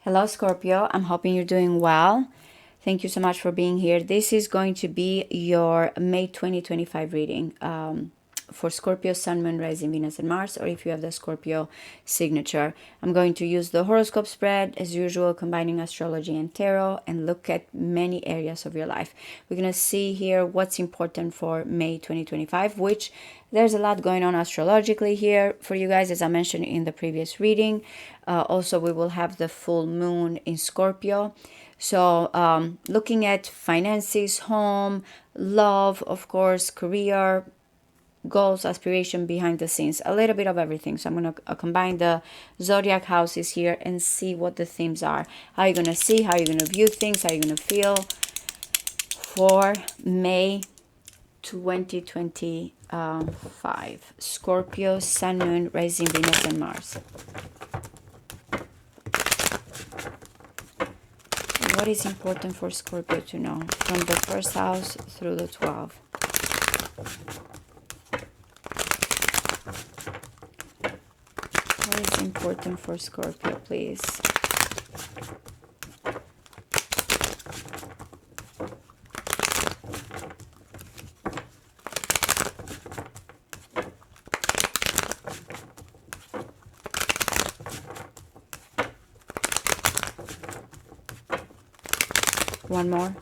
Hello, Scorpio. I'm hoping you're doing well. Thank you so much for being here. This is going to be your May 2025 reading for Scorpio, Sun, Moon, Rising, Venus, and Mars, or if you have the Scorpio signature. I'm going to use the horoscope spread as usual, combining astrology and tarot, and look at many areas of your life. We're going to see here what's important for May 2025, which there's a lot going on astrologically here for you guys, as I mentioned in the previous reading. Also, we will have the full moon in Scorpio. So looking at finances, home, love, of course, career, goals, aspiration, behind the scenes, a little bit of everything. So I'm going to combine the zodiac houses here and see what the themes are. How you're going to see, how you're going to view things, how you're going to feel for May 2025. Scorpio, Sun, Moon, Rising, Venus, and Mars. What is important for Scorpio to know from the first house through the 12? What is important for Scorpio, please? One more.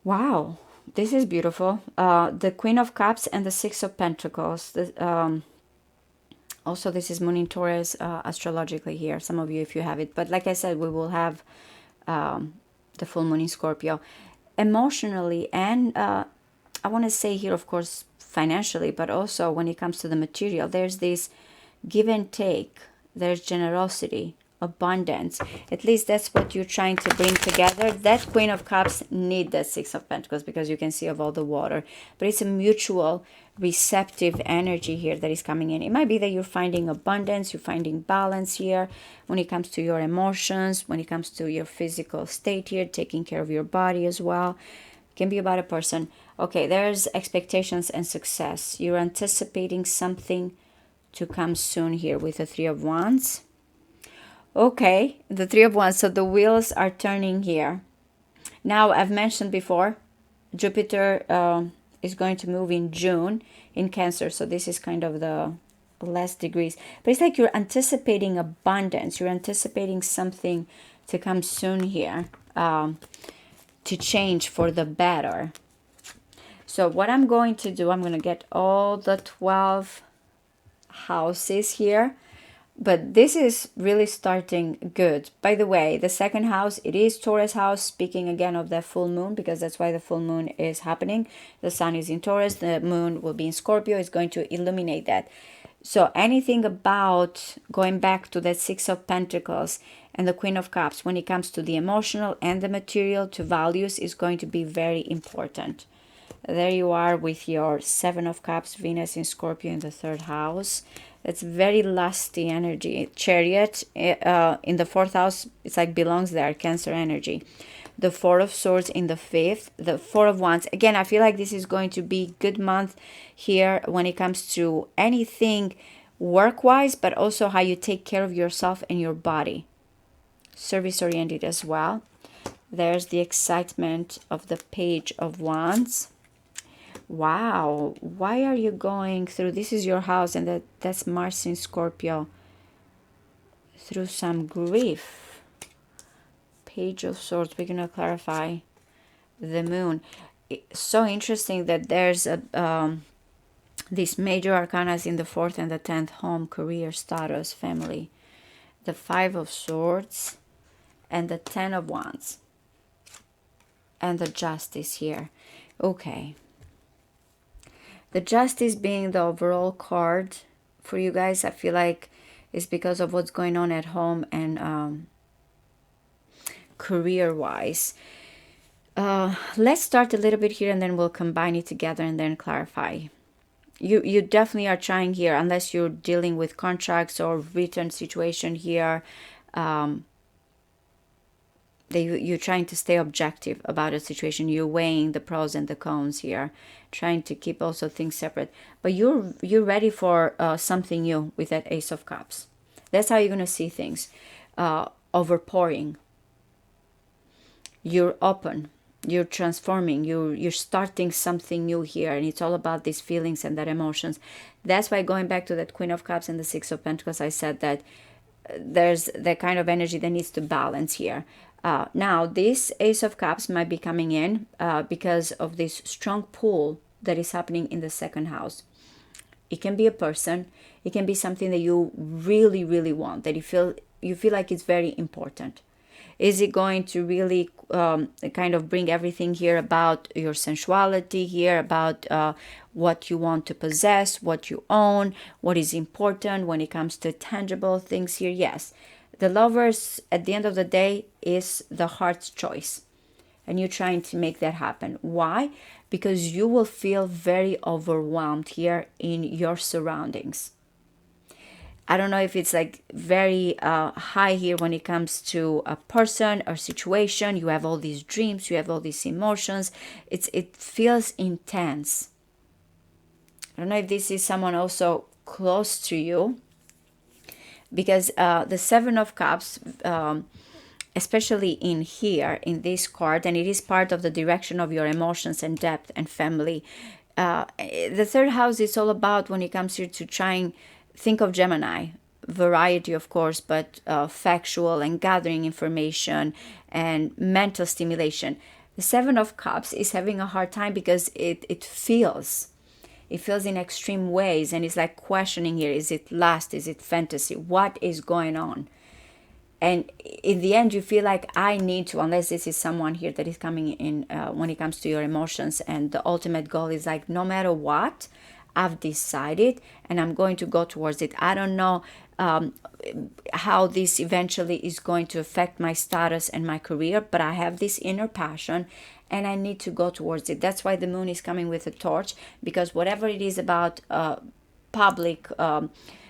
Wow, this is beautiful. The Queen of Cups and the Six of Pentacles. Also, this is Moon in Taurus astrologically here. Some of you, if you have it. But like I said, we will have the full moon in Scorpio. Emotionally and I want to say here, of course, financially, but also when it comes to the material, there's this give and take. There's generosity, abundance. At least that's what you're trying to bring together. That Queen of Cups need that Six of Pentacles because you can see of all the water. But it's a mutual receptive energy here that is coming in. It might be that you're finding abundance, you're finding balance here when it comes to your emotions, when it comes to your physical state here, taking care of your body as well. It can be about a person. Okay, there's expectations and success. You're anticipating something to come soon here with the Three of Wands. Okay, the Three of Wands. So the wheels are turning here. Now, I've mentioned before, Jupiter is going to move in June in Cancer. So this is kind of the less degrees. But it's like you're anticipating abundance. You're anticipating something to come soon here, to change for the better. So what I'm going to do, I'm going to get all the 12 houses here, but this is really starting good. By the way, the second house, it is Taurus house, speaking again of the full moon, because that's why the full moon is happening. The sun is in Taurus, the moon will be in Scorpio. It's going to illuminate that. So anything about going back to that Six of Pentacles and the Queen of Cups when it comes to the emotional and the material, to values, is going to be very important. There you are with your Seven of Cups, Venus in Scorpio in the third house. It's very lusty energy. Chariot in the fourth house, it's like belongs there, Cancer energy. The Four of Swords in the fifth, the Four of Wands. Again, I feel like this is going to be good month here when it comes to anything work-wise, but also how you take care of yourself and your body. Service-oriented as well. There's the excitement of the Page of Wands. Wow, why are you going through, this is your house, and that's Mars in Scorpio, through some grief. Page of Swords, we're going to clarify the moon. It's so interesting that there's these major arcanas in the 4th and the 10th home, career, status, family. The Five of Swords and the 10 of Wands. And the Justice here. Okay. The Justice being the overall card for you guys, I feel like it's because of what's going on at home and career-wise. Let's start a little bit here and then we'll combine it together and then clarify. You definitely are trying here, unless you're dealing with contracts or written situation here. You're trying to stay objective about a situation. You're weighing the pros and the cons here, trying to keep also things separate. But you're ready for something new with that Ace of Cups. That's how you're going to see things. Overpouring. You're open. You're transforming. You're starting something new here, and it's all about these feelings and that emotions. That's why, going back to that Queen of Cups and the Six of Pentacles, I said that there's that kind of energy that needs to balance here. Now, this Ace of Cups might be coming in because of this strong pull that is happening in the second house. It can be a person. It can be something that you really, really want, that you feel like it's very important. Is it going to really kind of bring everything here about your sensuality here, about what you want to possess, what you own, what is important when it comes to tangible things here? Yes. The Lovers, at the end of the day, is the heart's choice. And you're trying to make that happen. Why? Because you will feel very overwhelmed here in your surroundings. I don't know if it's like very high here when it comes to a person or situation. You have all these dreams, you have all these emotions. It feels intense. I don't know if this is someone also close to you, because the Seven of Cups, especially in here, in this card, and it is part of the direction of your emotions and depth and family. The third house is all about, when it comes here to trying, think of Gemini, variety of course, but factual and gathering information and mental stimulation. The Seven of Cups is having a hard time because it feels in extreme ways, and it's like questioning here, is it lust, is it fantasy, what is going on? And in the end, you feel like, I need to, unless this is someone here that is coming in when it comes to your emotions, and the ultimate goal is like, no matter what, I've decided and I'm going to go towards it. I don't know how this eventually is going to affect my status and my career, but I have this inner passion and I need to go towards it. That's why the moon is coming with a torch, because whatever it is about public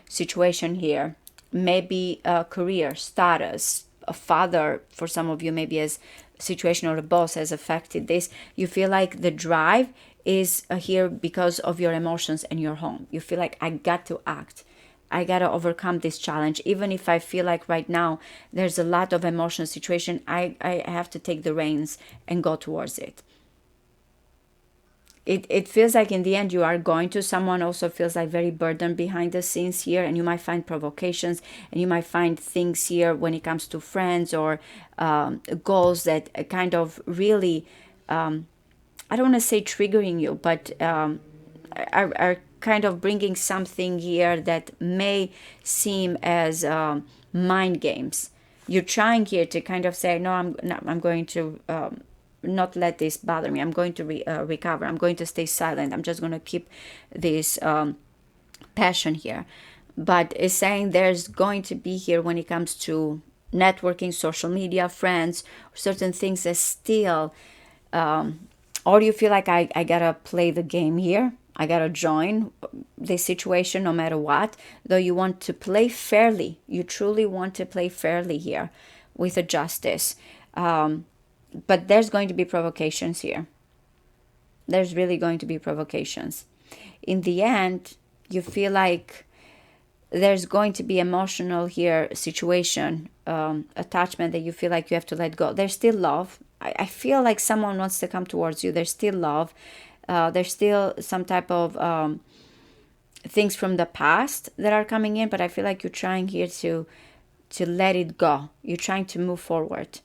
situation here, maybe a career, status, a father, for some of you, maybe as situation or a boss has affected this, you feel like the drive is here because of your emotions and your home. You feel like, I got to act. I got to overcome this challenge. Even if I feel like right now there's a lot of emotional situation, I have to take the reins and go towards it. It feels like in the end you are going to. Someone also feels like very burdened behind the scenes here, and you might find provocations, and you might find things here when it comes to friends or goals that kind of really, I don't want to say triggering you, but are kind of bringing something here that may seem as mind games. You're trying here to kind of say, no, I'm going to not let this bother me. I'm going to recover. I'm going to stay silent. I'm just going to keep this passion here. But it's saying there's going to be here, when it comes to networking, social media, friends, certain things that still, or you feel like, I gotta play the game here. I gotta join the situation no matter what. Though you want to play fairly. You truly want to play fairly here with a justice. But there's going to be provocations here. There's really going to be provocations. In the end, you feel like there's going to be emotional here situation, attachment that you feel like you have to let go. There's still love. I feel like someone wants to come towards you. There's still love. There's still some type of things from the past that are coming in, but I feel like you're trying here to let it go. You're trying to move forward.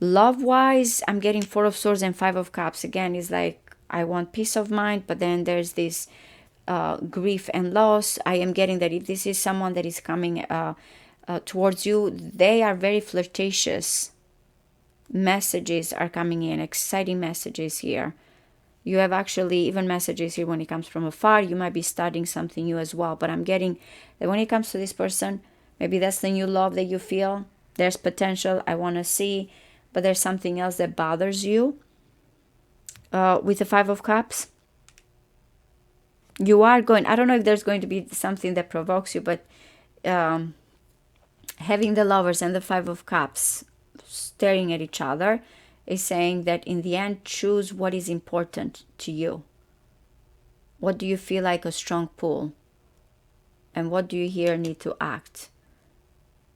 Love-wise, I'm getting Four of Swords and Five of Cups. Again, it's like, I want peace of mind, but then there's this grief and loss. I am getting that if this is someone that is coming towards you, they are very flirtatious. Messages are coming in, exciting messages here. You have actually even messages here when it comes from afar. You might be studying something new as well. But I'm getting that when it comes to this person, maybe that's the new love that you feel. There's potential, I want to see. But there's something else that bothers you with the Five of Cups. You are going, I don't know if there's going to be something that provokes you, but Having the Lovers and the Five of Cups staring at each other is saying that in the end, choose what is important to you. What do you feel like a strong pull? And what do you here need to act?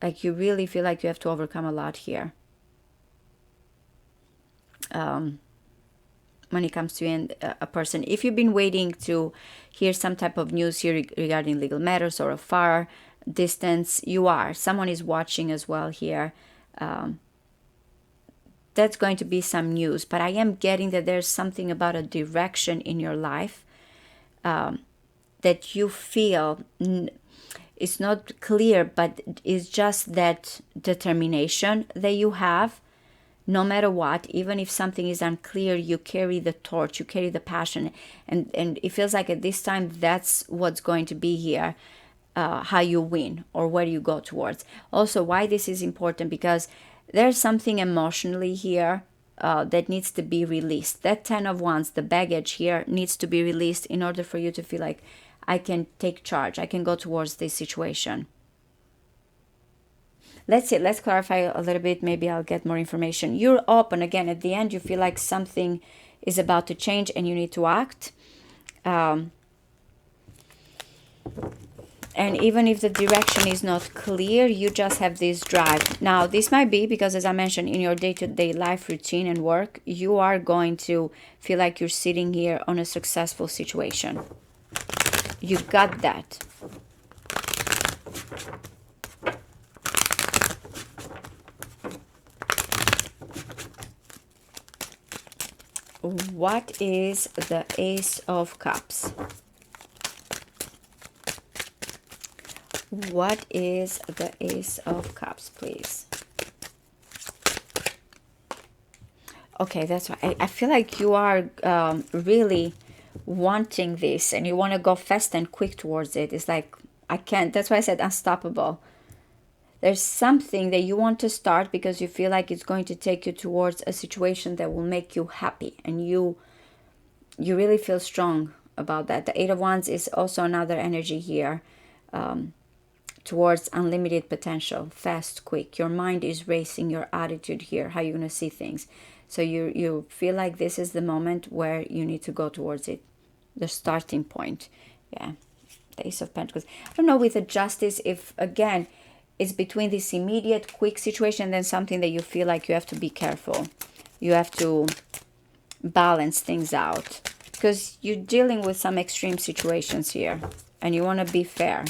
Like you really feel like you have to overcome a lot here. When it comes to a person. If you've been waiting to hear some type of news here regarding legal matters or a far distance, you are. Someone is watching as well here. That's going to be some news. But I am getting that there's something about a direction in your life that you feel it's not clear, but it's just that determination that you have. No matter what, even if something is unclear, you carry the torch, you carry the passion. And it feels like at this time, that's what's going to be here, how you win or where you go towards. Also, why this is important, because there's something emotionally here that needs to be released. That 10 of Wands, the baggage here, needs to be released in order for you to feel like I can take charge. I can go towards this situation. Let's see, let's clarify a little bit. Maybe I'll get more information. You're open. Again, at the end, you feel like something is about to change and you need to act. And even if the direction is not clear, you just have this drive. Now, this might be because, as I mentioned, in your day-to-day life routine and work, you are going to feel like you're sitting here on a successful situation. You got that. What is the Ace of Cups? What is the Ace of Cups, please? Okay, that's why I feel like you are really wanting this and you want to go fast and quick towards it. It's like, I can't. That's why I said unstoppable. There's something that you want to start because you feel like it's going to take you towards a situation that will make you happy. And you really feel strong about that. The Eight of Wands is also another energy here towards unlimited potential. Fast, quick. Your mind is racing. Your attitude here, how you're going to see things. So you feel like this is the moment where you need to go towards it. The starting point. Yeah. The Ace of Pentacles. I don't know with the Justice if, again, it's between this immediate, quick situation and then something that you feel like you have to be careful. You have to balance things out. Because you're dealing with some extreme situations here. And you want to be fair.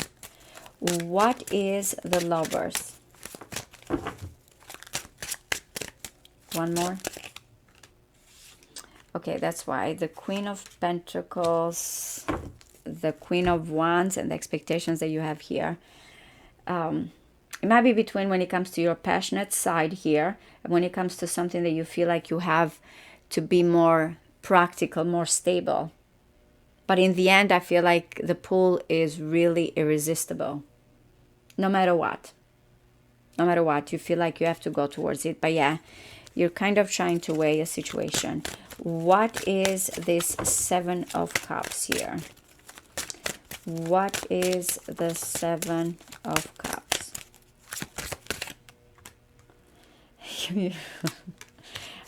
What is the Lovers? One more. Okay, that's why. The Queen of Pentacles, the Queen of Wands, and the expectations that you have here. It might be between when it comes to your passionate side here and when it comes to something that you feel like you have to be more practical, more stable. But in the end, I feel like the pull is really irresistible. No matter what. No matter what, you feel like you have to go towards it. But yeah, you're kind of trying to weigh a situation. What is this Seven of Cups here? What is the Seven of Cups?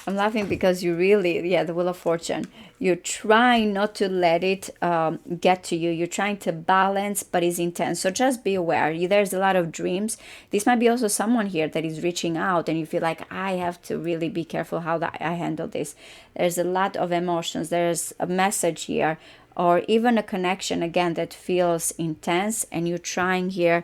I'm laughing because you really, yeah, the Wheel of Fortune. You're trying not to let it get to you. You're trying to balance, but it's intense. So just be aware. There's a lot of dreams. This might be also someone here that is reaching out and you feel like, I have to really be careful how I handle this. There's a lot of emotions. There's a message here or even a connection, again, that feels intense and you're trying here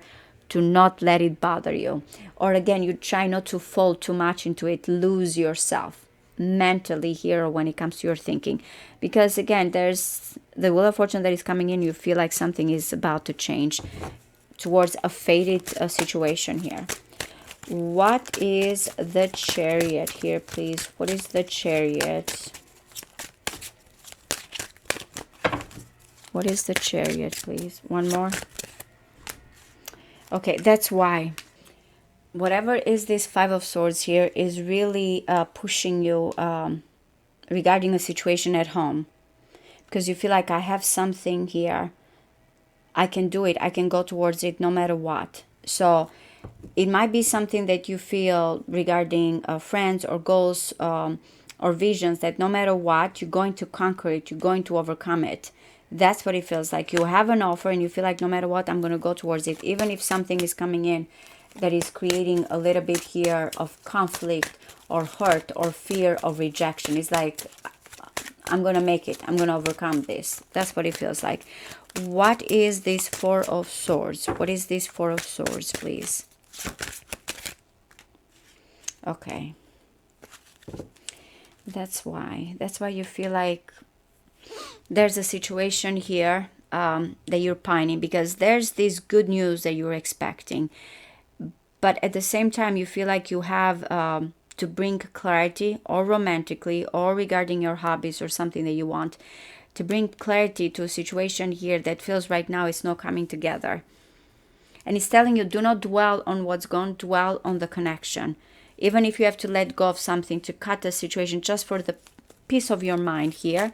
to not let it bother you. Or again, you try not to fall too much into it, lose yourself mentally here when it comes to your thinking. Because again, there's the Wheel of Fortune that is coming in. You feel like something is about to change towards a fated situation here. What is the Chariot here, please? What is the Chariot? What is the Chariot, please? One more. Okay, that's why. Whatever is this Five of Swords here is really pushing you regarding a situation at home. Because you feel like I have something here. I can do it. I can go towards it no matter what. So It might be something that you feel regarding friends or goals, or visions, that no matter what, you're going to conquer it, you're going to overcome it. That's what it feels like. You have an offer and you feel like no matter what, I'm going to go towards it. Even if something is coming in that is creating a little bit here of conflict or hurt or fear of rejection. It's like, I'm going to make it. I'm going to overcome this. That's what it feels like. What is this Four of Swords? What is this Four of Swords, please? Okay. That's why you feel like there's a situation here that you're pining, because there's this good news that you're expecting. But at the same time, you feel like you have to bring clarity, or romantically, or regarding your hobbies or something that you want, to bring clarity to a situation here that feels right now it's not coming together. And it's telling you, do not dwell on what's gone, dwell on the connection. Even if you have to let go of something to cut the situation just for the peace of your mind here,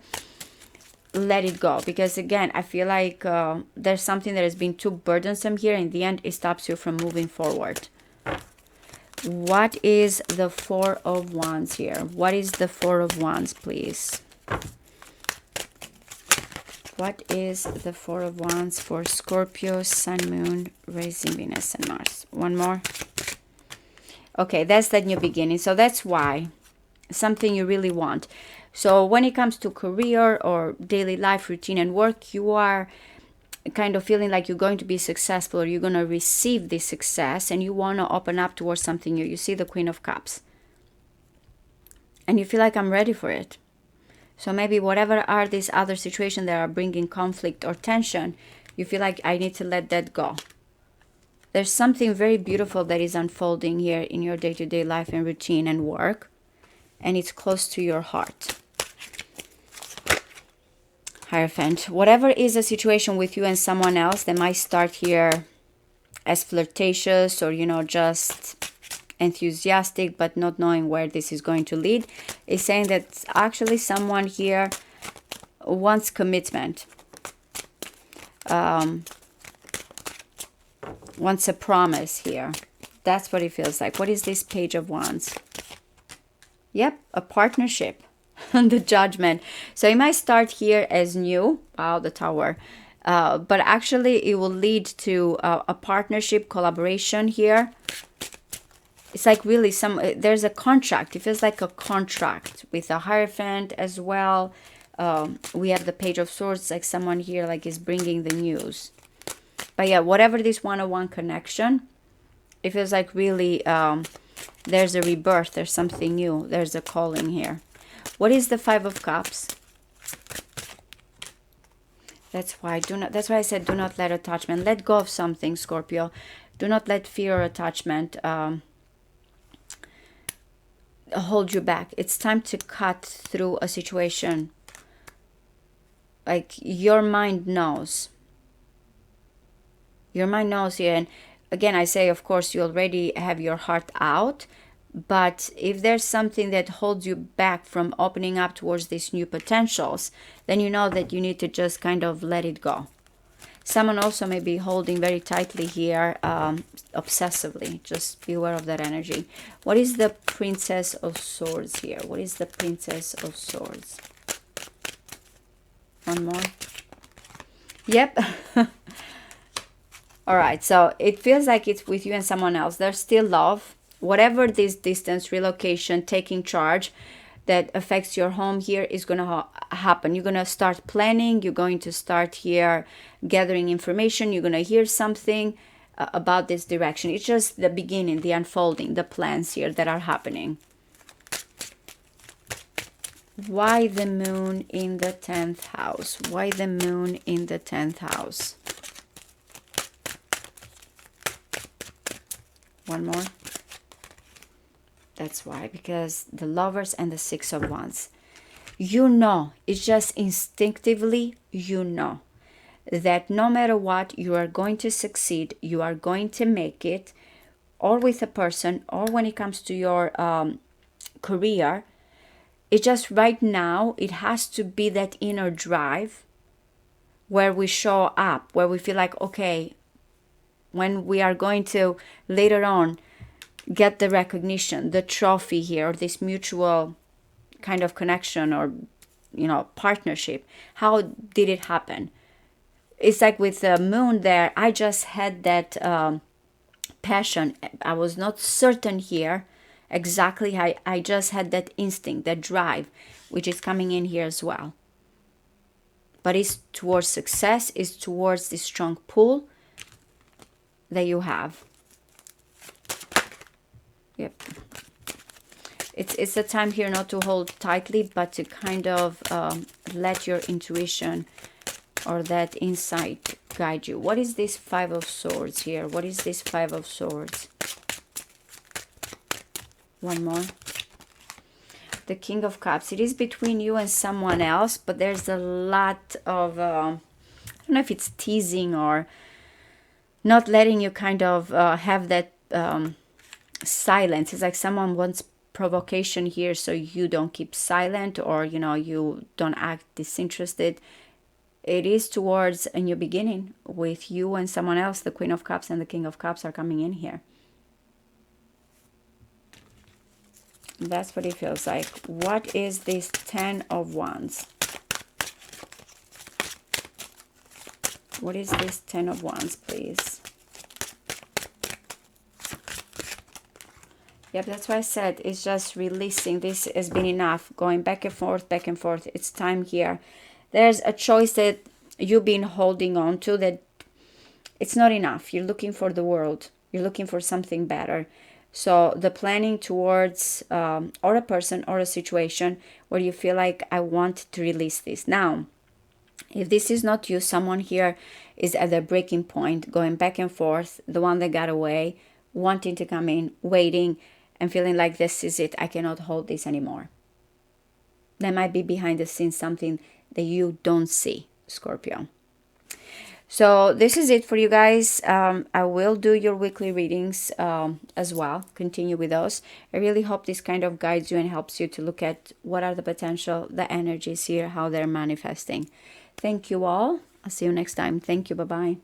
let it go. Because again, I feel like there's something that has been too burdensome here. In the end, it stops you from moving forward. What is the Four of Wands here? What is the Four of Wands, please? What is the Four of Wands for Scorpio, Sun, Moon, Rising, Venus, and Mars? One more. Okay, that's that new beginning. So that's why. Something you really want. So when it comes to career or daily life routine and work, you are kind of feeling like you're going to be successful, or you're going to receive this success, and you want to open up towards something new. You see the Queen of Cups. And you feel like, I'm ready for it. So maybe whatever are these other situations that are bringing conflict or tension, you feel like, I need to let that go. There's something very beautiful that is unfolding here in your day-to-day life and routine and work. And it's close to your heart. Hierophant. Whatever is a situation with you and someone else that might start here as flirtatious, or, just enthusiastic, but not knowing where this is going to lead, is saying that actually someone here wants commitment. Wants a promise here. That's what it feels like. What is this Page of Wands? Yep, a partnership. The Judgment. So it might start here as new. Wow, the Tower. But actually it will lead to a partnership, collaboration here. It's like really there's a contract. It feels like a contract with a Hierophant as well. We have the Page of Swords, like someone here like is bringing the news. But yeah, whatever this one-on-one connection, it feels like really there's a rebirth, there's something new, there's a calling here. What is the Five of Cups? That's why I said do not let attachment. Let go of something, Scorpio. Do not let fear or attachment hold you back. It's time to cut through a situation. Like your mind knows. Your mind knows here. And again, I say, of course, you already have your heart out. But if there's something that holds you back from opening up towards these new potentials, then you know that you need to just kind of let it go. Someone also may be holding very tightly here, obsessively. Just be aware of that energy. What is the Princess of Swords here? What is the Princess of Swords? One more. Yep. All right, so it feels like it's with you and someone else. There's still love. Whatever this distance, relocation, taking charge that affects your home here is going to happen. You're going to start planning. You're going to start here gathering information. You're going to hear something about this direction. It's just the beginning, the unfolding, the plans here that are happening. Why the Moon in the 10th house? Why the Moon in the 10th house? One more. That's why, because the Lovers and the Six of Wands. You know, it's just instinctively, you know that no matter what, you are going to succeed. You are going to make it, or with a person, or when it comes to your career. It's just right now, it has to be that inner drive where we show up, where we feel like, okay, when we are going to later on get the recognition, the trophy here, or this mutual kind of connection or, you know, partnership. How did it happen? It's like with the moon there, I just had that passion. I was not certain here exactly. I just had that instinct, that drive, which is coming in here as well. But it's towards success, it's towards this strong pull that you have. Yep. It's a time here not to hold tightly, but to kind of let your intuition or that insight guide you. What is this Five of Swords here? What is this Five of Swords? One more. The King of Cups. It is between you and someone else, but there's a lot of, I don't know if it's teasing or not letting you kind of have that silence. It's like someone wants provocation here, so you don't keep silent, or, you know, you don't act disinterested. It is towards a new beginning with you and someone else. The Queen of Cups and the King of Cups are coming in here. That's what it feels like. What is this Ten of Wands? What is this Ten of Wands, please? Yep, that's why I said it's just releasing. This has been enough. Going back and forth, back and forth. It's time here. There's a choice that you've been holding on to that it's not enough. You're looking for the world. You're looking for something better. So the planning towards or a person or a situation where you feel like, I want to release this. Now, if this is not you, someone here is at the breaking point, going back and forth, the one that got away, wanting to come in, waiting, and feeling like this is it. I cannot hold this anymore. There might be behind the scenes something that you don't see, Scorpio. So this is it for you guys. I will do your weekly readings as well. Continue with those. I really hope this kind of guides you and helps you to look at what are the potential, the energies here, how they're manifesting. Thank you all. I'll see you next time. Thank you. Bye-bye.